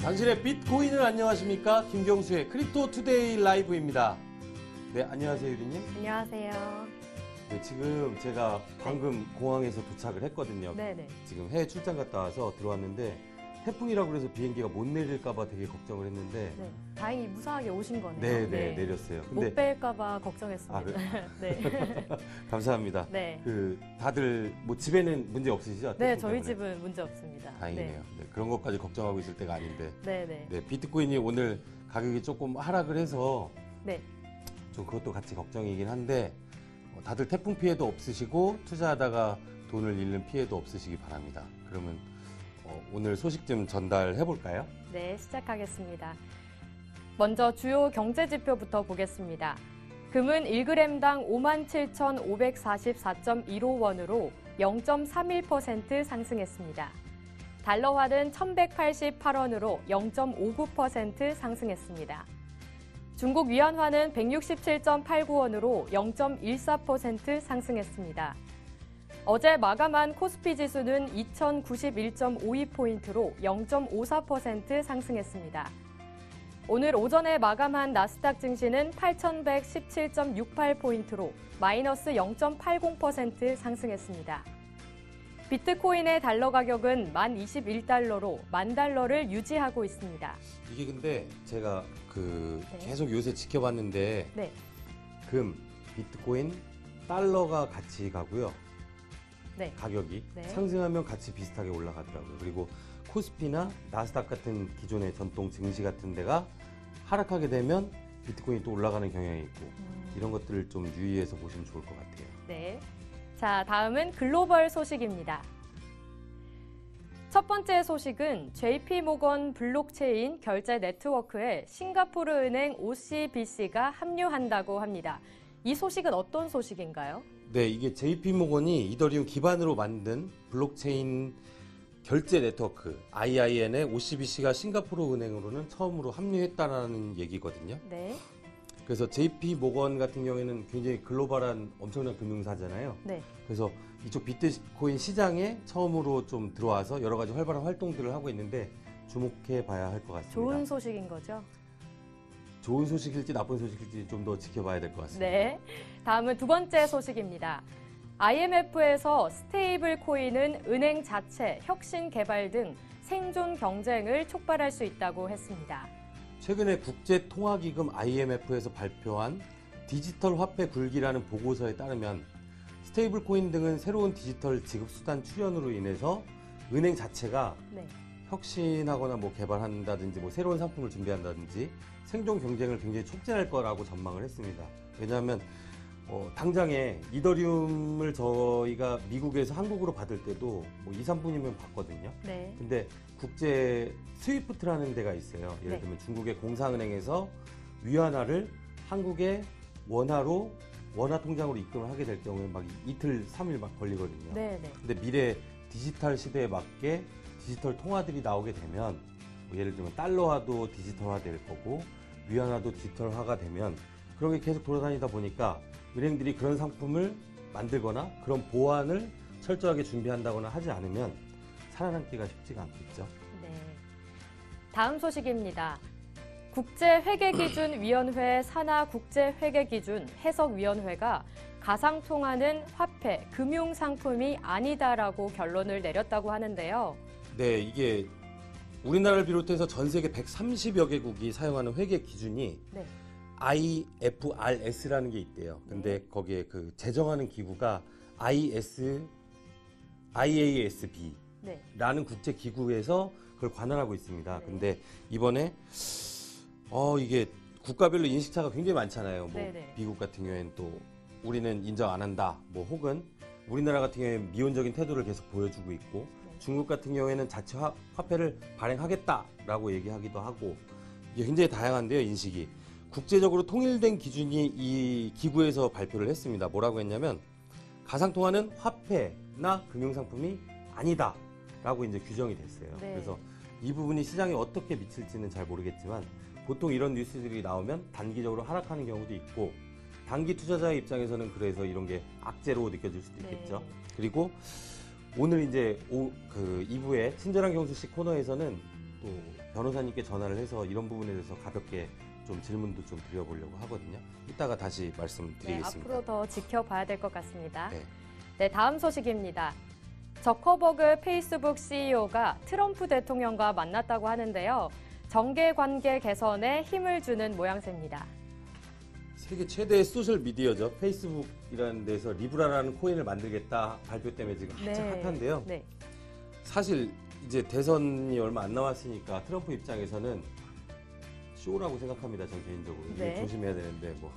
당신의 비트코인을 안녕하십니까? 김경수의 크립토 투데이 라이브입니다. 네, 안녕하세요, 유리님. 안녕하세요. 네, 지금 제가 방금 공항에서 도착을 했거든요. 네네. 지금 해외 출장 갔다 와서 들어왔는데 태풍이라고 그래서 비행기가 못 내릴까봐 되게 걱정을 했는데 네. 다행히 무사하게 오신 거네요. 네, 내렸어요. 못 뺄까봐 걱정했습니다. 네. 네. 감사합니다. 네. 다들 뭐 집에는 문제 없으시죠? 네, 태풍 저희 때문에? 집은 문제 없습니다. 다행이네요. 네, 그런 것까지 걱정하고 있을 때가 아닌데. 네네. 네, 비트코인이 오늘 가격이 조금 하락을 해서 네. 좀 그것도 같이 걱정이긴 한데 다들 태풍 피해도 없으시고 투자하다가 돈을 잃는 피해도 없으시기 바랍니다. 그러면 오늘 소식 좀 전달해 볼까요? 네, 시작하겠습니다. 먼저 주요 경제 지표부터 보겠습니다. 금은 1g당 57,544.15원으로 0.31% 상승했습니다. 달러화는 1,188원으로 0.59% 상승했습니다. 중국 위안화는 167.89원으로 0.14% 상승했습니다. 어제 마감한 코스피 지수는 2,091.52포인트로 0.54% 상승했습니다. 오늘 오전에 마감한 나스닥 증시는 8,117.68포인트로 마이너스 0.80% 상승했습니다. 비트코인의 달러 가격은 1,021달러로 10,000달러를 유지하고 있습니다. 이게 근데 제가 네. 계속 요새 지켜봤는데 네. 금, 비트코인, 달러가 같이 가고요. 네. 가격이 네. 상승하면 같이 비슷하게 올라가더라고요. 그리고 코스피나 나스닥 같은 기존의 전통 증시 같은 데가 하락하게 되면 비트코인이 또 올라가는 경향이 있고 이런 것들을 좀 유의해서 보시면 좋을 것 같아요. 네. 자, 다음은 글로벌 소식입니다. 첫 번째 소식은 JP모건 블록체인 결제 네트워크에 싱가포르 은행 OCBC가 합류한다고 합니다. 이 소식은 어떤 소식인가요? 네, 이게 JP모건이 이더리움 기반으로 만든 블록체인 결제 네트워크 IIN에 OCBC가 싱가포르 은행으로는 처음으로 합류했다라는 얘기거든요. 네. 그래서 JP모건 같은 경우에는 굉장히 글로벌한 엄청난 금융사잖아요. 네. 그래서 이쪽 비트코인 시장에 처음으로 좀 들어와서 여러 가지 활발한 활동들을 하고 있는데 주목해 봐야 할 것 같습니다. 좋은 소식인 거죠? 좋은 소식일지 나쁜 소식일지 좀 더 지켜봐야 될 것 같습니다. 네. 다음은 두 번째 소식입니다. IMF에서 스테이블 코인은 은행 자체, 혁신 개발 등 생존 경쟁을 촉발할 수 있다고 했습니다. 최근에 국제통화기금 IMF에서 발표한 디지털 화폐 굴기라는 보고서에 따르면 스테이블 코인 등은 새로운 디지털 지급 수단 출현으로 인해서 은행 자체가 네. 혁신하거나 뭐 개발한다든지 뭐 새로운 상품을 준비한다든지 생존 경쟁을 굉장히 촉진할 거라고 전망을 했습니다. 왜냐하면 당장에 이더리움을 저희가 미국에서 한국으로 받을 때도 뭐 2, 3분이면 받거든요. 네. 근데 국제 스위프트라는 데가 있어요. 예를 네. 들면 중국의 공사은행에서 위안화를 한국의 원화 통장으로 입금을 하게 될 경우에 막 이틀, 3일 막 걸리거든요. 네, 네. 근데 미래 디지털 시대에 맞게 디지털 통화들이 나오게 되면 뭐 예를 들면 달러화도 디지털화 될 거고 위안화도 디지털화가 되면 그런 게 계속 돌아다니다 보니까 은행들이 그런 상품을 만들거나 그런 보안을 철저하게 준비한다거나 하지 않으면 살아남기가 쉽지가 않겠죠. 네. 다음 소식입니다. 국제회계기준위원회 산하국제회계기준 해석위원회가 가상통화는 화폐, 금융상품이 아니다라고 결론을 내렸다고 하는데요. 네, 이게 우리나라를 비롯해서 전 세계 130여 개국이 사용하는 회계 기준이 네. IFRS라는 게 있대요. 근데 거기에 그 제정하는 기구가 IASB라는 네. 국제 기구에서 그걸 관할하고 있습니다. 네. 근데 이번에 이게 국가별로 인식차가 굉장히 많잖아요. 뭐 네네. 미국 같은 경우에는 또 우리는 인정 안 한다. 뭐 혹은 우리나라 같은 경우에는 미온적인 태도를 계속 보여주고 있고 네. 중국 같은 경우에는 자체 화폐를 발행하겠다라고 얘기하기도 하고 이게 굉장히 다양한데요, 인식이. 국제적으로 통일된 기준이 이 기구에서 발표를 했습니다. 뭐라고 했냐면 가상통화는 화폐나 금융상품이 아니다라고 이제 규정이 됐어요. 네. 그래서 이 부분이 시장에 어떻게 미칠지는 잘 모르겠지만 보통 이런 뉴스들이 나오면 단기적으로 하락하는 경우도 있고 단기 투자자의 입장에서는 그래서 이런 게 악재로 느껴질 수도 있겠죠. 네. 그리고 오늘 이제 2부의 친절한 경수 씨 코너에서는 또 변호사님께 전화를 해서 이런 부분에 대해서 가볍게 좀 질문도 좀 드려보려고 하거든요. 이따가 다시 네, 말씀드리겠습니다. 앞으로 더 지켜봐야 될 것 같습니다. 네. 네, 다음 소식입니다. 저커버그 페이스북 CEO가 트럼프 대통령과 만났다고 하는데요. 정계관계 개선에 힘을 주는 모양새입니다. 세계 최대의 소셜 미디어죠. 페이스북이라는 데서 리브라라는 코인을 만들겠다 발표 때문에 지금 한참 핫한데요. 네. 사실 이제 대선이 얼마 안 남았으니까 트럼프 입장에서는 쇼라고 생각합니다. 전 개인적으로. 이게 네. 조심해야 되는데 뭐.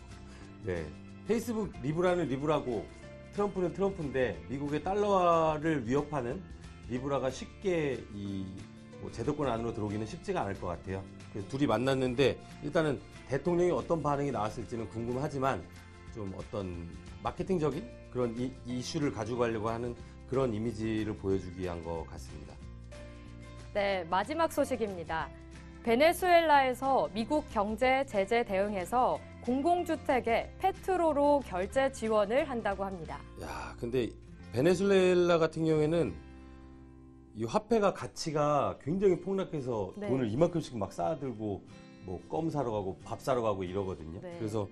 네. 페이스북 리브라는 리브라고 트럼프는 트럼프인데 미국의 달러화를 위협하는 리브라가 쉽게 뭐 제도권 안으로 들어오기는 쉽지가 않을 것 같아요. 그래서 둘이 만났는데 일단은 대통령이 어떤 반응이 나왔을지는 궁금하지만 좀 어떤 마케팅적인 그런 이슈를 가지고 가려고 하는 그런 이미지를 보여주기 위한 것 같습니다. 네, 마지막 소식입니다. 베네수엘라에서 미국 경제 제재 대응해서 공공주택에 페트로로 결제 지원을 한다고 합니다. 야, 근데 베네수엘라 같은 경우에는 이 화폐가 가치가 굉장히 폭락해서 네. 돈을 이만큼씩 막 쌓아들고 뭐 껌 사러 가고 밥 사러 가고 이러거든요. 네. 그래서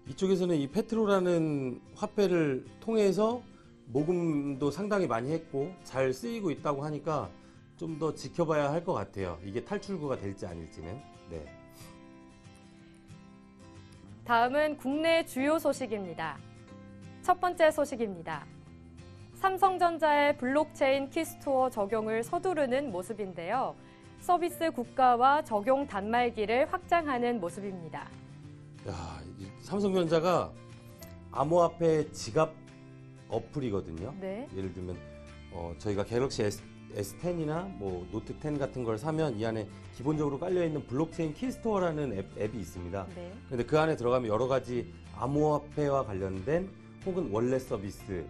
이쪽에서는 이 페트로라는 화폐를 통해서 모금도 상당히 많이 했고 잘 쓰이고 있다고 하니까 좀 더 지켜봐야 할 것 같아요. 이게 탈출구가 될지 아닐지는. 네. 다음은 국내 주요 소식입니다. 첫 번째 소식입니다. 삼성전자의 블록체인 키스토어 적용을 서두르는 모습인데요. 서비스 국가와 적용 단말기를 확장하는 모습입니다. 야, 삼성전자가 암호화폐 지갑 어플이거든요. 네. 예를 들면 저희가 갤럭시 S10이나 뭐 노트 10 같은 걸 사면 이 안에 기본적으로 깔려 있는 블록체인 키스토어라는 앱이 있습니다. 네. 근데 그 안에 들어가면 여러 가지 암호화폐와 관련된 혹은 원래 서비스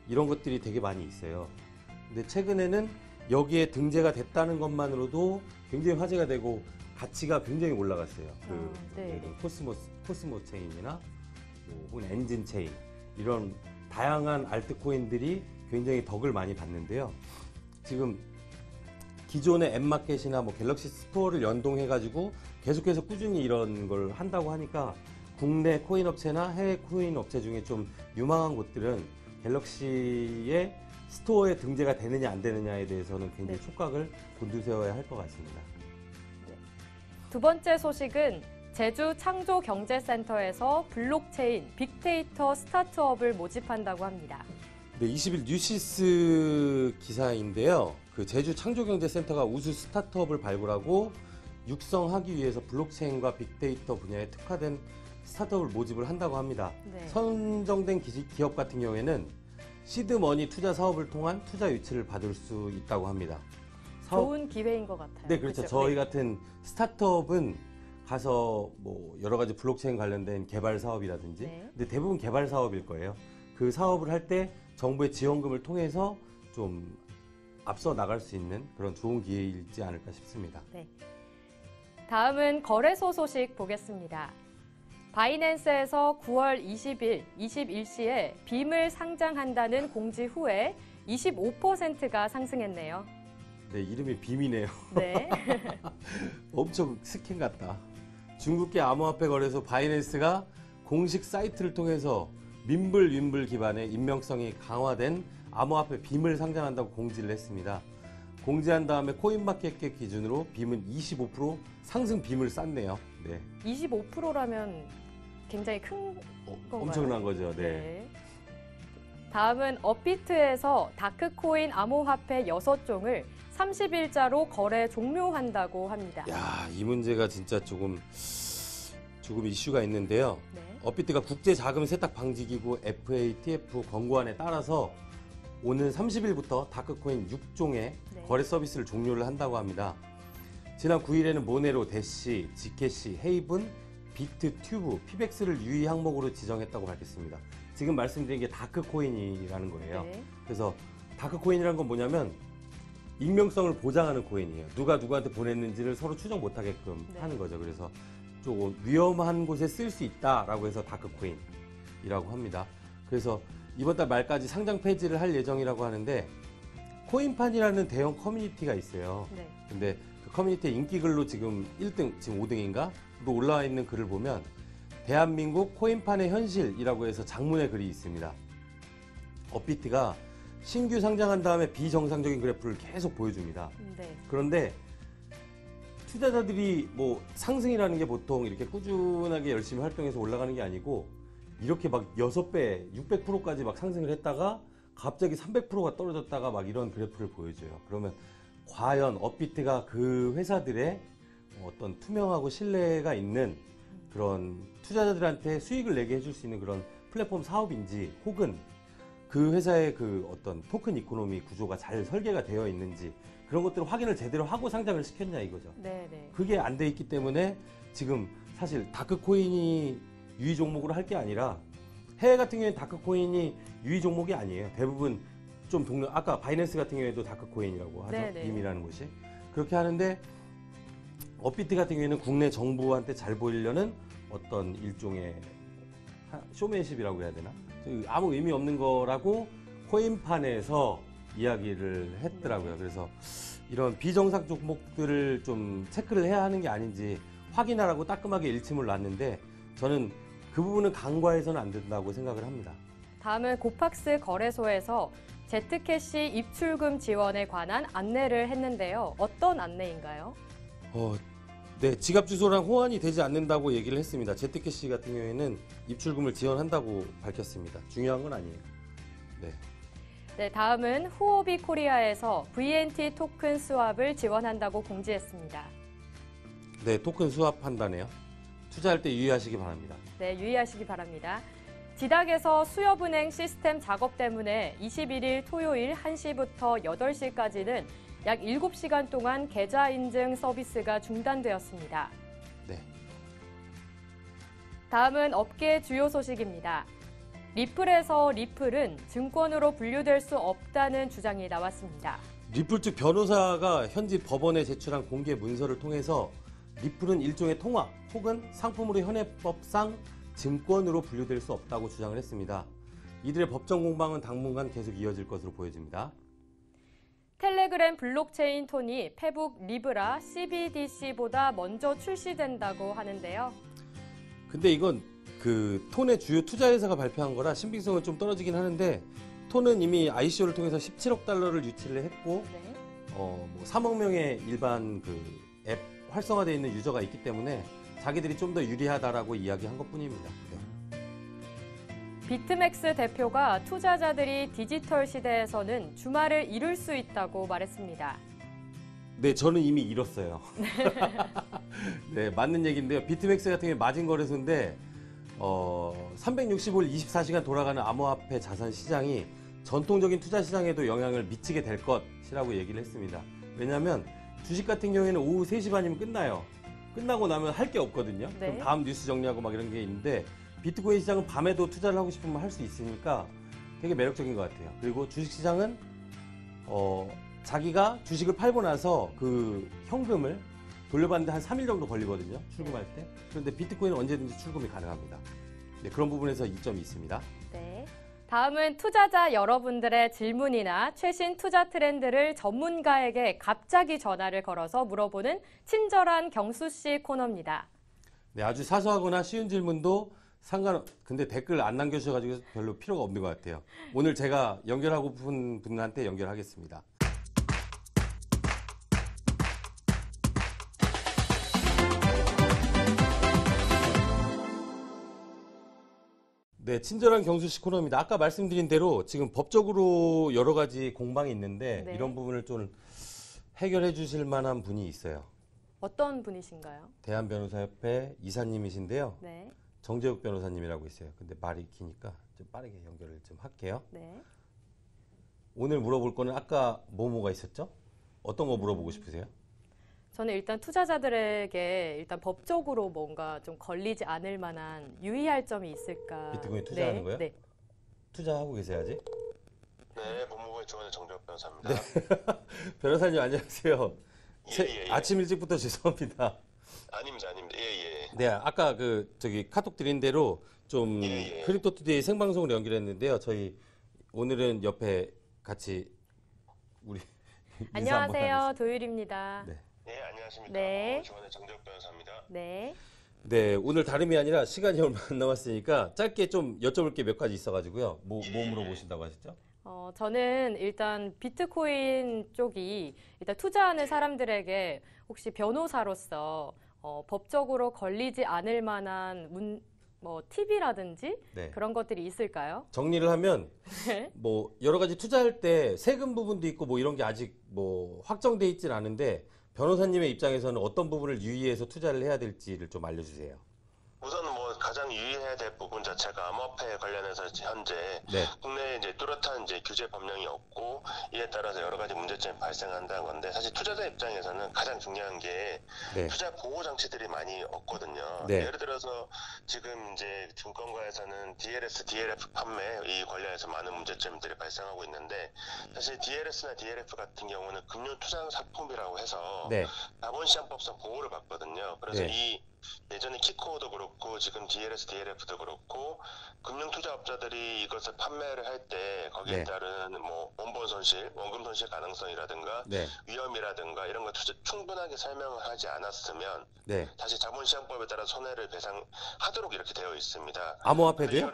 이런 것들이 되게 많이 있어요. 근데 최근에는 여기에 등재가 됐다는 것만으로도 굉장히 화제가 되고 가치가 굉장히 올라갔어요. 네. 예를 들면 코스모 체인이나 뭐 혹은 엔진 체인 이런 다양한 알트코인들이 굉장히 덕을 많이 받는데요. 지금 기존의 앱마켓이나 뭐 갤럭시 스토어를 연동해가지고 계속해서 꾸준히 이런 걸 한다고 하니까 국내 코인 업체나 해외 코인 업체 중에 좀 유망한 곳들은 갤럭시의 스토어에 등재가 되느냐 안 되느냐에 대해서는 굉장히 네. 촉각을 곤두세워야 할 것 같습니다. 두 번째 소식은 제주 창조경제센터에서 블록체인, 빅데이터 스타트업을 모집한다고 합니다. 네, 20일 뉴시스 기사인데요. 그 제주 창조경제센터가 우수 스타트업을 발굴하고 육성하기 위해서 블록체인과 빅데이터 분야에 특화된 스타트업을 모집을 한다고 합니다. 네. 선정된 기업 같은 경우에는 시드머니 투자 사업을 통한 투자 유치를 받을 수 있다고 합니다. 좋은 기회인 것 같아요. 네, 그렇죠. 그죠? 저희 같은 스타트업은 가서 뭐 여러 가지 블록체인 관련된 개발 사업이라든지, 네. 근데 대부분 개발 사업일 거예요. 그 사업을 할 때 정부의 지원금을 통해서 좀 앞서 나갈 수 있는 그런 좋은 기회이지 않을까 싶습니다. 네. 다음은 거래소 소식 보겠습니다. 바이낸스에서 9월 20일, 21시에 빔을 상장한다는 공지 후에 25%가 상승했네요. 네, 이름이 빔이네요. 네. 엄청 스캔 같다. 중국계 암호화폐 거래소 바이낸스가 공식 사이트를 통해서 윈블 기반의 인명성이 강화된 암호화폐 빔을 상장한다고 공지를 했습니다. 공지한 다음에 코인마켓 기준으로 빔은 25% 상승 빔을 쌌네요. 네. 25%라면 굉장히 큰 건가요? 엄청난 거죠. 네. 네. 다음은 업비트에서 다크코인 암호화폐 6종을 30일자로 거래 종료한다고 합니다. 야, 이 문제가 진짜 조금 이슈가 있는데요. 네. 업비트가 국제 자금 세탁 방지 기구 FATF 권고안에 따라서 오는 30일부터 다크코인 6종의 네. 거래 서비스를 종료를 한다고 합니다. 지난 9일에는 모네로, 대시, 지캐시, 헤이븐, 비트, 튜브, 피백스를 유의 항목으로 지정했다고 밝혔습니다. 지금 말씀드린 게 다크코인이라는 거예요. 네. 그래서 다크코인이라는 건 뭐냐면 익명성을 보장하는 코인이에요. 누가 누구한테 보냈는지를 서로 추적 못하게끔 네. 하는 거죠. 그래서 조금 위험한 곳에 쓸 수 있다라고 해서 다크코인이라고 합니다. 그래서 이번 달 말까지 상장 폐지를 할 예정이라고 하는데 코인판이라는 대형 커뮤니티가 있어요. 네. 근데 그 커뮤니티 인기 글로 지금 1등, 지금 5등인가? 로 올라와 있는 글을 보면 대한민국 코인판의 현실이라고 해서 장문의 글이 있습니다. 업비트가 신규 상장한 다음에 비정상적인 그래프를 계속 보여줍니다. 네. 그런데 투자자들이 뭐 상승이라는 게 보통 이렇게 꾸준하게 열심히 활동해서 올라가는 게 아니고 이렇게 막 6배, 600%까지 막 상승을 했다가 갑자기 300%가 떨어졌다가 막 이런 그래프를 보여줘요. 그러면 과연 업비트가 그 회사들의 어떤 투명하고 신뢰가 있는 그런 투자자들한테 수익을 내게 해줄 수 있는 그런 플랫폼 사업인지 혹은 그 회사의 그 어떤 토큰 이코노미 구조가 잘 설계가 되어 있는지 그런 것들을 확인을 제대로 하고 상장을 시켰냐 이거죠. 네네. 그게 안 돼 있기 때문에 지금 사실 다크코인이 유의 종목으로 할 게 아니라 해외 같은 경우에는 다크코인이 유의 종목이 아니에요. 대부분 좀 동료, 아까 바이낸스 같은 경우에도 다크코인이라고 하죠. 네네. 빔이라는 곳이. 그렇게 하는데 업비트 같은 경우에는 국내 정부한테 잘 보이려는 어떤 일종의 쇼맨십이라고 해야 되나? 아무 의미 없는 거라고 코인판에서 이야기를 했더라고요. 그래서 이런 비정상 종목들을 좀 체크를 해야 하는 게 아닌지 확인하라고 따끔하게 일침을 놨는데 저는 그 부분은 간과해서는 안 된다고 생각을 합니다. 다음은 고팍스 거래소에서 제트캐시 입출금 지원에 관한 안내를 했는데요. 어떤 안내인가요? 네, 지갑 주소랑 호환이 되지 않는다고 얘기를 했습니다. 제트캐시 같은 경우에는 입출금을 지원한다고 밝혔습니다. 중요한 건 아니에요. 네. 네, 다음은 후오비 코리아에서 VNT 토큰 스왑을 지원한다고 공지했습니다. 네, 토큰 수합한다네요. 투자할 때 유의하시기 바랍니다. 네, 유의하시기 바랍니다. 지닥에서 수협은행 시스템 작업 때문에 21일 토요일 1시부터 8시까지는 약 7시간 동안 계좌 인증 서비스가 중단되었습니다. 네. 다음은 업계 주요 소식입니다. 리플에서 리플은 증권으로 분류될 수 없다는 주장이 나왔습니다. 리플 측 변호사가 현지 법원에 제출한 공개 문서를 통해서 리플은 일종의 통화 혹은 상품으로 현행법상 증권으로 분류될 수 없다고 주장을 했습니다. 이들의 법정 공방은 당분간 계속 이어질 것으로 보여집니다. 텔레그램 블록체인 톤이 페북 리브라 CBDC보다 먼저 출시된다고 하는데요. 근데 이건 그 톤의 주요 투자회사가 발표한 거라 신빙성은 좀 떨어지긴 하는데 톤은 이미 ICO를 통해서 17억 달러를 유치를 했고 네. 뭐 3억 명의 일반 그 앱 활성화되어 있는 유저가 있기 때문에 자기들이 좀 더 유리하다라고 이야기한 것뿐입니다. 네. 비트맥스 대표가 투자자들이 디지털 시대에서는 주말을 이룰 수 있다고 말했습니다. 네, 저는 이미 잃었어요. 네, 맞는 얘기인데요. 비트맥스 같은 경우에 마진 거래소인데 365일 24시간 돌아가는 암호화폐 자산 시장이 전통적인 투자 시장에도 영향을 미치게 될 것이라고 얘기를 했습니다. 왜냐하면 주식 같은 경우에는 오후 3시 반이면 끝나요. 끝나고 나면 할 게 없거든요. 네. 그럼 다음 뉴스 정리하고 막 이런 게 있는데 비트코인 시장은 밤에도 투자를 하고 싶으면 할 수 있으니까 되게 매력적인 것 같아요. 그리고 주식 시장은 자기가 주식을 팔고 나서 그 현금을 돌려받는데 한 3일 정도 걸리거든요. 출금할 때. 그런데 비트코인은 언제든지 출금이 가능합니다. 네, 그런 부분에서 이점이 있습니다. 네. 다음은 투자자 여러분들의 질문이나 최신 투자 트렌드를 전문가에게 갑자기 전화를 걸어서 물어보는 친절한 경수 씨 코너입니다. 네, 아주 사소하거나 쉬운 질문도 근데 댓글 안 남겨주셔가지고 별로 필요가 없는 것 같아요. 오늘 제가 연결하고 싶은 분한테 연결하겠습니다. 네, 친절한 경수 씨 코너입니다. 아까 말씀드린 대로 지금 법적으로 여러 가지 공방이 있는데 네. 이런 부분을 좀 해결해 주실 만한 분이 있어요. 어떤 분이신가요? 대한변호사협회 이사님이신데요. 네. 정재욱 변호사님이라고 있어요. 근데 말이 기니까 좀 빠르게 연결을 좀 할게요. 네. 오늘 물어볼 거는 아까 뭐가 있었죠? 어떤 거 물어보고 싶으세요? 저는 일단 투자자들에게 일단 법적으로 뭔가 좀 걸리지 않을 만한 유의할 점이 있을까. 비트코인 투자하는 거요? 네. 투자하고 계세야지. 네, 법무부의 조원의 정재욱 변호사입니다. 변호사님 안녕하세요. 예. 아침 일찍부터 죄송합니다. 아닙니다. 예. 네, 아까 카톡 드린 대로 좀 예. 크립토 투데이 생방송으로 연결했는데요. 저희 오늘은 옆에 같이 우리 인사 한번 안녕하세요. 하겠습니다. 도율입니다. 네. 네, 안녕하십니까. 네. 법무지원의 정재욱 변호사입니다. 네. 네, 오늘 다름이 아니라 시간이 얼마 안 남았으니까 짧게 좀 여쭤볼 게 몇 가지 있어가지고요. 뭐 물어보신다고 하셨죠? 저는 일단 비트코인 쪽이 일단 투자하는 사람들에게 혹시 변호사로서 법적으로 걸리지 않을 만한 팁이라든지 네. 그런 것들이 있을까요? 정리를 하면 네. 뭐 여러 가지 투자할 때 세금 부분도 있고 뭐 이런 게 아직 뭐 확정돼 있진 않은데 변호사님의 입장에서는 어떤 부분을 유의해서 투자를 해야 될지를 좀 알려주세요. 우선 뭐 가장 유의해야 될 부분 자체가 암호화폐 관련해서 현재 네. 국내에 이제 뚜렷한 이제 규제 법령이 없고 이에 따라서 여러 가지 문제점이 발생한다는 건데 사실 투자자 입장에서는 가장 중요한 게 네. 투자 보호 장치들이 많이 없거든요. 네. 예를 들어서 지금 이제 증권가에서는 DLS, DLF 판매 이 관련해서 많은 문제점들이 발생하고 있는데 사실 DLS나 DLF 같은 경우는 금융 투자 상품이라고 해서 네. 자본시장법상 보호를 받거든요. 그래서 네. 이 예전에 키코도 그렇고 지금 DLS, DLF도 그렇고 금융투자업자들이 이것을 판매를 할 때 거기에 네. 따른 뭐 원본 손실, 원금 손실 가능성이라든가 네. 위험이라든가 이런 거 충분하게 설명을 하지 않았으면 네. 다시 자본시장법에 따라 손해를 배상하도록 이렇게 되어 있습니다. 암호화폐도요?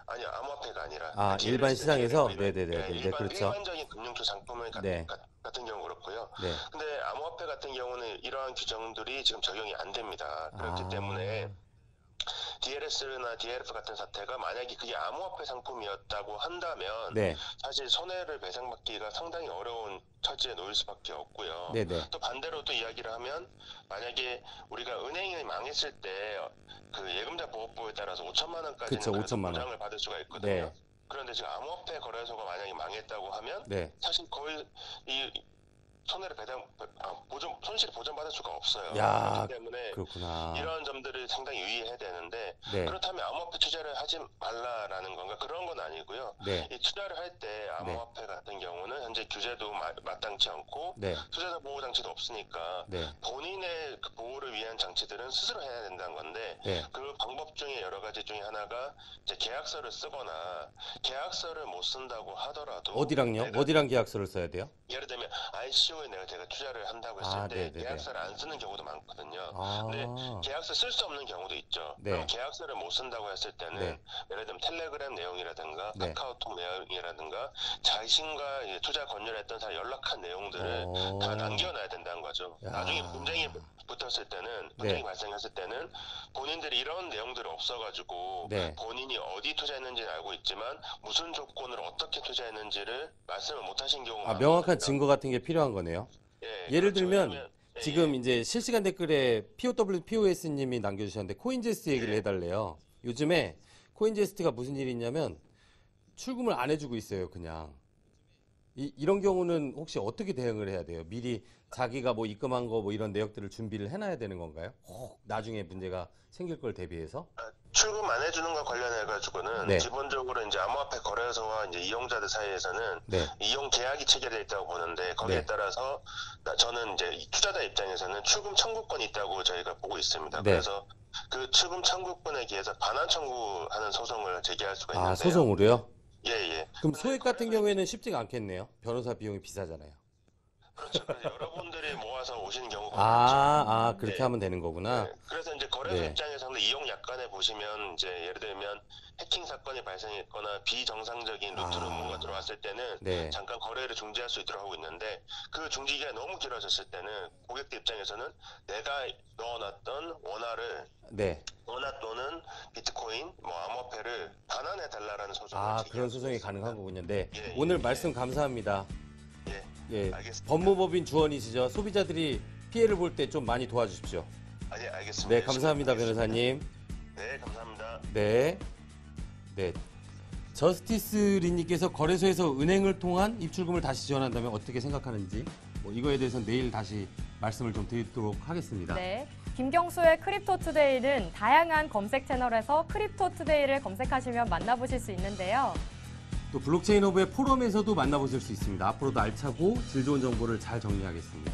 아니요, 암호화폐가 아니라 아, DLS, 일반 시장에서? DLF, 네네네. 네, 그렇죠. 일반적인 금융투자 상품을 네. 같은 경우 그렇고요. 네. 근데 암호화폐 같은 경우는 이러한 규정들이 지금 적용이 안 됩니다. 그렇기 때문에 DLS나 DLF 같은 사태가 만약에 그게 암호화폐 상품이었다고 한다면 네. 사실 손해를 배상받기가 상당히 어려운 처지에 놓일 수밖에 없고요. 네네. 또 반대로 또 이야기를 하면 만약에 우리가 은행이 망했을 때 그 예금자 보호법에 따라서 5천만 원까지는 그쵸, 그래도 5천만 원. 보장을 받을 수가 있거든요. 네. 그런데 지금 암호화폐 거래소가 만약에 망했다고 하면 네. 사실 거의 이 손해를 손실 보전받을 수가 없어요. 야, 그렇기 때문에 그렇구나. 이러한 점들을 상당히 유의해야 되는데 네. 그렇다면 암호화폐 투자를 하지 말라라는 건가? 그런 건 아니고요. 네. 이 투자를 할 때 암호화폐 같은 경우는 현재 규제도 마땅치 않고 네. 투자자 보호 장치도 없으니까 네. 본인의 그 보호를 위한 장치들은 스스로 해야 된다는 건데 네. 그 방법 중에 여러 가지 중에 하나가 이제 계약서를 쓰거나 계약서를 못 쓴다고 하더라도 어디랑요? 어디랑 계약서를 써야 돼요? 예를 들면 ICO에 제가 투자를 한다고 했을 때 네네네. 계약서를 안 쓰는 경우도 많거든요. 아. 근데 계약서 쓸 수 없는 경우도 있죠. 네. 그럼 계약서를 못 쓴다고 했을 때는 네. 예를 들면 텔레그램 내용이라든가 네. 카카오톡 내용이라든가 자신과 이제 투자 권유를 했던 사람 연락한 내용들을 다 남겨놔야 된다는 거죠. 야. 나중에 분쟁이 붙었을 때는 분쟁이 발생했을 때는 본인들이 이런 내용들이 없어가지고 네. 본인이 어디 투자했는지는 알고 있지만 무슨 조건으로 어떻게 투자했는지를 말씀을 못하신 경우가 명확한 증거 같은 게 필요한 거네요. 예를 그렇죠. 들면 왜냐면, 지금 이제 실시간 댓글에 POS님이 남겨주셨는데 코인제스트 얘기를 해달래요. 요즘에 코인제스트가 무슨 일이 있냐면 출금을 안 해주고 있어요, 그냥. 이런 경우는 혹시 어떻게 대응을 해야 돼요? 미리 자기가 뭐 입금한 거 뭐 이런 내역들을 준비를 해놔야 되는 건가요? 혹 나중에 문제가 생길 걸 대비해서? 출금 안 해주는 것 관련해가지고는 네. 기본적으로 이제 암호화폐 거래소와 이제 이용자들 사이에서는 네. 이용 계약이 체결되어 있다고 보는데 거기에 네. 따라서 저는 이제 투자자 입장에서는 출금 청구권이 있다고 저희가 보고 있습니다. 네. 그래서 그 출금 청구권에 기해서 반환 청구하는 소송을 제기할 수가 있는데요. 소송으로요? 예. 그럼 소액 같은 경우에는 쉽지가 않겠네요. 변호사 비용이 비싸잖아요. 그렇죠. 그래서 여러분들이 모아서 오시는 경우가 많죠. 그렇게 네. 하면 되는 거구나. 네. 그래서 이제 거래소 네. 입장에서는 이용 약관에 보시면 이제 예를 들면 해킹 사건이 발생했거나 비정상적인 루트로 뭔가 들어왔을 때는 네. 잠깐 거래를 중지할 수 있도록 하고 있는데 그 중지 기간이 너무 길어졌을 때는 고객들 입장에서는 내가 넣어놨던 원화를 네. 원화 또는 비트코인, 뭐 암호화폐를 반환해 달라라는 소송을 그런 제기할 소송이 수가 가능한 있습니다. 거군요. 네. 예, 오늘 예. 말씀 감사합니다. 예. 예. 알겠습니다. 법무법인 주원이시죠? 소비자들이 피해를 볼 때 좀 많이 도와주십시오. 예, 알겠습니다. 네, 감사합니다, 변호사님. 네, 감사합니다. 네. 네. 저스티스 린님께서 거래소에서 은행을 통한 입출금을 다시 지원한다면 어떻게 생각하는지 이거에 대해서 내일 다시 말씀을 좀 드리도록 하겠습니다. 네. 김경수의 크립토 투데이는 다양한 검색 채널에서 크립토 투데이를 검색하시면 만나보실 수 있는데요. 또 블록체인 허브의 포럼에서도 만나보실 수 있습니다. 앞으로도 알차고 질 좋은 정보를 잘 정리하겠습니다.